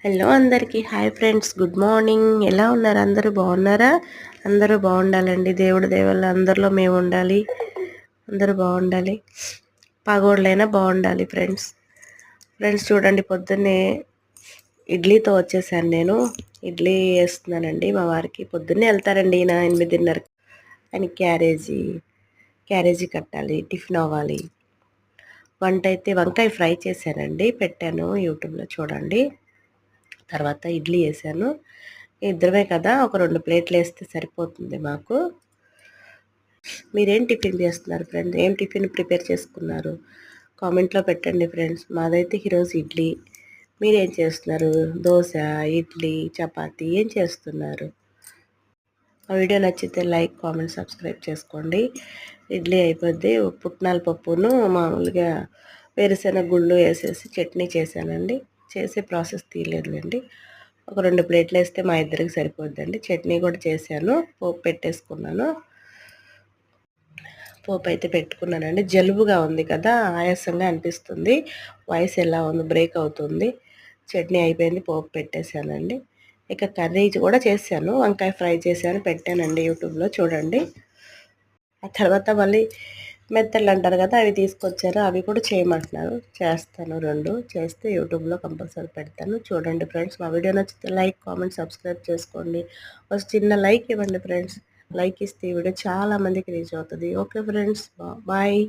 Hello అందరికీ hi friends, good morning. ఎలా ఉన్నారు? అందరూ బాగున్నారా? అందరూ బాగుండాలండి. దేవుడి దయ వల్ల అందరిలో మేము ఉండాలి. అందరూ బాగుండాలి. పగోళ్ళైనా బాగుండాలి ఫ్రెండ్స్. చూడండి, పొద్దున్నే ఇడ్లీతో వచ్చేసాను. నేను ఇడ్లీ వేస్తున్నానండి మా వారికి. పొద్దున్నే వెళ్తారండి ఈయన 8:30. ఆయనకి క్యారేజీ కట్టాలి, టిఫిన్ అవ్వాలి. వంట అయితే వంకాయ ఫ్రై చేశానండి, పెట్టాను యూట్యూబ్లో చూడండి. తర్వాత ఇడ్లీ వేసాను. ఇద్దరమే కదా, ఒక 2 ప్లేట్లు వేస్తే సరిపోతుంది మాకు. మీరేం టిఫిన్ చేస్తున్నారు ఫ్రెండ్స్? ఏం టిఫిన్ ప్రిపేర్ చేసుకున్నారు? కామెంట్లో పెట్టండి ఫ్రెండ్స్. మాదైతే ఈరోజు ఇడ్లీ. మీరేం చేస్తున్నారు? దోశ, ఇడ్లీ, చపాతీ ఏం చేస్తున్నారు? ఆ వీడియో నచ్చితే లైక్, కామెంట్, సబ్స్క్రైబ్ చేసుకోండి. ఇడ్లీ అయిపోద్ది. పుట్నాల పప్పును మామూలుగా వేరుశెనగ గుళ్ళు వేసేసి చట్నీ చేశానండి. చేసే ప్రాసెస్ తీయలేదులేండి. ఒక 2 ప్లేట్లు వేస్తే మా ఇద్దరికి సరిపోద్దండి. చట్నీ కూడా చేశాను, పోపు పెట్టేసుకున్నాను. పోపు అయితే పెట్టుకున్నానండి. జలుబుగా ఉంది కదా, ఆయాసంగా అనిపిస్తుంది. వాయిస్ ఎలా ఉంది, బ్రేక్ అవుతుంది. చట్నీ అయిపోయింది, పోపు పెట్టేశానండి. ఇక కర్రీ కూడా చేశాను, వంకాయ ఫ్రై చేశాను, పెట్టానండి యూట్యూబ్లో చూడండి. ఆ తర్వాత మళ్ళీ మెత్తళ్ళు అంటారు కదా, అవి తీసుకొచ్చారు. అవి కూడా చేయమంటున్నారు. చేస్తాను, 2 చేస్తే యూట్యూబ్లో కంపల్సరీ పెడతాను. చూడండి ఫ్రెండ్స్. మా వీడియో నచ్చితే లైక్, కామెంట్, సబ్స్క్రైబ్ చేసుకోండి. ఒక చిన్న లైక్ ఇవ్వండి ఫ్రెండ్స్. లైక్ ఇస్తే ఈ వీడియో చాలా మందికి రీచ్ అవుతుంది. Okay friends, bye.